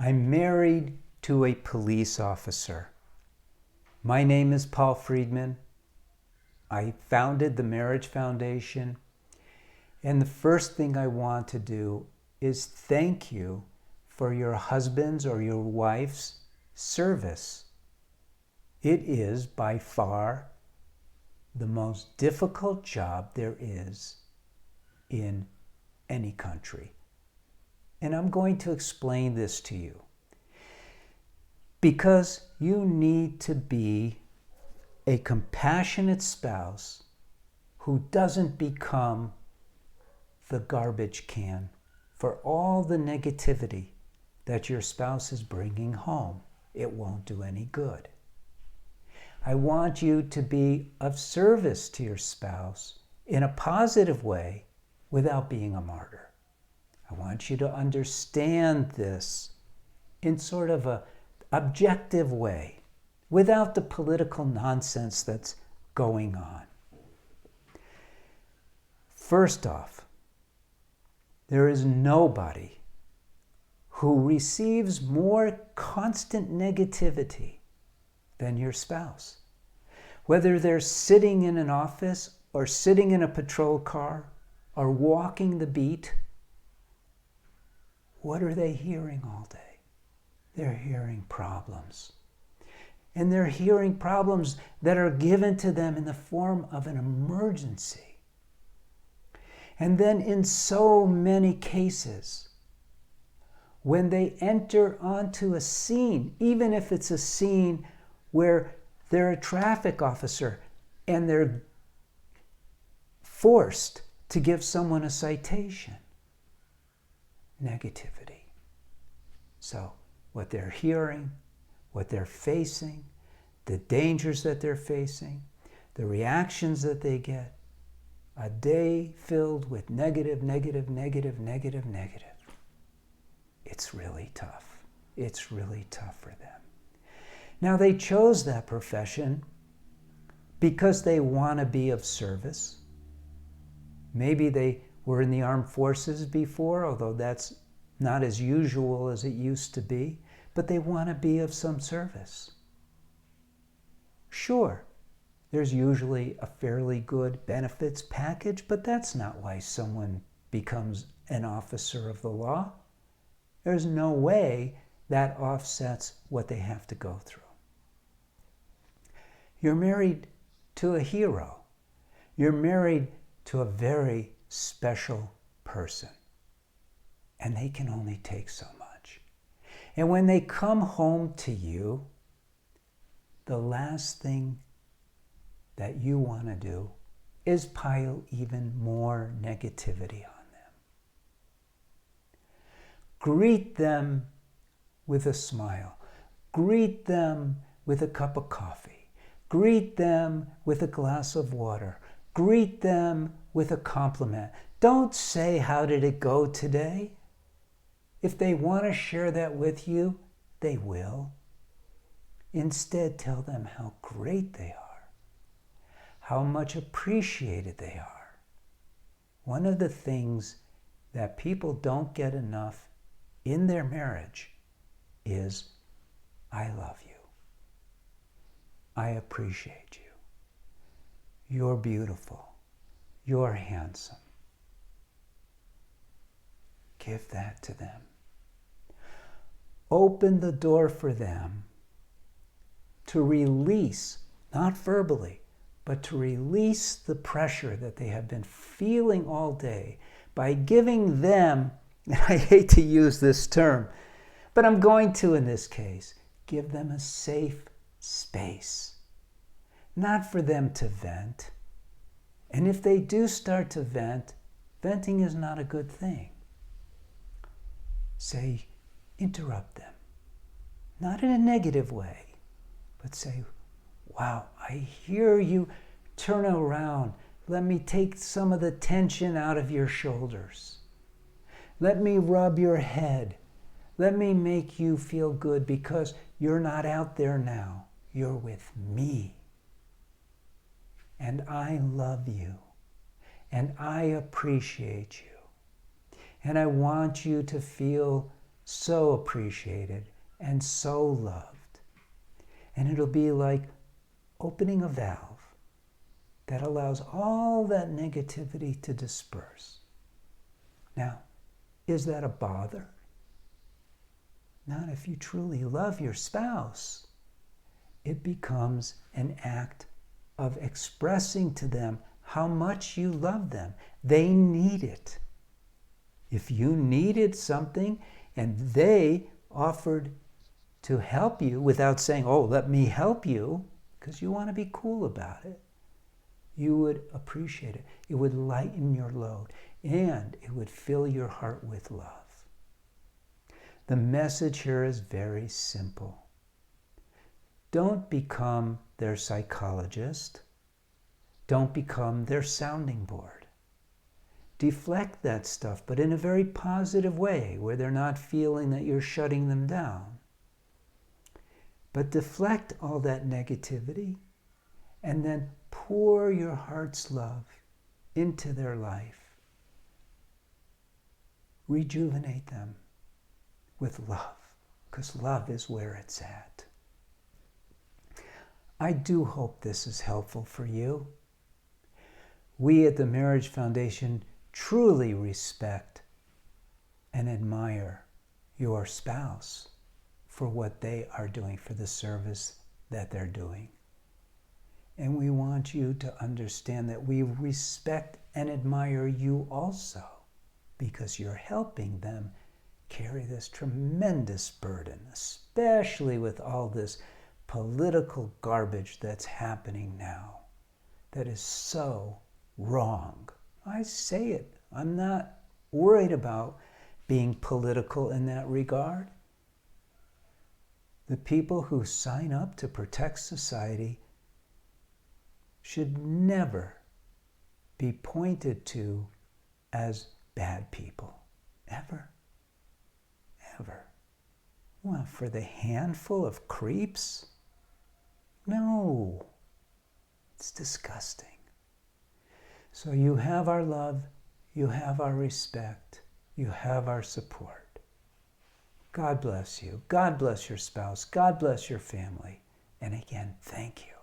I'm married to a police officer. My name is Paul Friedman. I founded the Marriage Foundation. And the first thing I want to do is thank you for your husband's or your wife's service. It is by far the most difficult job there is in any country. And I'm going to explain this to you. Because you need to be a compassionate spouse who doesn't become the garbage can for all the negativity that your spouse is bringing home. It won't do any good. I want you to be of service to your spouse in a positive way without being a martyr. I want you to understand this in sort of an objective way, without the political nonsense that's going on. First off, there is nobody who receives more constant negativity than your spouse. Whether they're sitting in an office or sitting in a patrol car or walking the beat, what are they hearing all day? They're hearing problems. And they're hearing problems that are given to them in the form of an emergency. And then in so many cases, when they enter onto a scene, even if it's a scene where they're a traffic officer and they're forced to give someone a citation, negativity. So what they're hearing, what they're facing, the dangers that they're facing, the reactions that they get, a day filled with negative, negative, negative, negative, negative. It's really tough. It's really tough for them. Now, they chose that profession because they want to be of service. Maybe they were in the armed forces before, although that's not as usual as it used to be, but they want to be of some service. Sure, there's usually a fairly good benefits package, but that's not why someone becomes an officer of the law. There's no way that offsets what they have to go through. You're married to a hero. You're married to a very special person. And they can only take so much. And when they come home to you, the last thing that you want to do is pile even more negativity on them. Greet them with a smile. Greet them with a cup of coffee. Greet them with a glass of water. Greet them with a compliment. Don't say, "How did it go today?" If they want to share that with you, they will. Instead, tell them how great they are, how much appreciated they are. One of the things that people don't get enough in their marriage is, "I love you. I appreciate you. You're beautiful. You're handsome." Give that to them. Open the door for them to release, not verbally, but to release the pressure that they have been feeling all day by giving them, and I hate to use this term, but I'm going to in this case, give them a safe space. Not for them to vent. And if they do start to vent, venting is not a good thing. Say, interrupt them. Not in a negative way, but say, "Wow, I hear you. Turn around. Let me take some of the tension out of your shoulders. Let me rub your head. Let me make you feel good because you're not out there now. You're with me. And I love you. And I appreciate you. And I want you to feel so appreciated, and so loved. And it'll be like opening a valve that allows all that negativity to disperse. Now, is that a bother? Not if you truly love your spouse. It becomes an act of expressing to them how much you love them. They need it. If you needed something and they offered to help you without saying, oh, let me help you, because you want to be cool about it, you would appreciate it. It would lighten your load, and it would fill your heart with love. The message here is very simple. Don't become their psychologist. Don't become their sounding board. Deflect that stuff, but in a very positive way, where they're not feeling that you're shutting them down. But deflect all that negativity and then pour your heart's love into their life. Rejuvenate them with love, because love is where it's at. I do hope this is helpful for you. We at the Marriage Foundation truly respect and admire your spouse for what they are doing, for the service that they're doing. And we want you to understand that we respect and admire you also, because you're helping them carry this tremendous burden, especially with all this political garbage that's happening now, that is so wrong. I say it. I'm not worried about being political in that regard. The people who sign up to protect society should never be pointed to as bad people. Ever. Ever. Well, for the handful of creeps? No. It's disgusting. So you have our love, you have our respect, you have our support. God bless you. God bless your spouse. God bless your family. And again, thank you.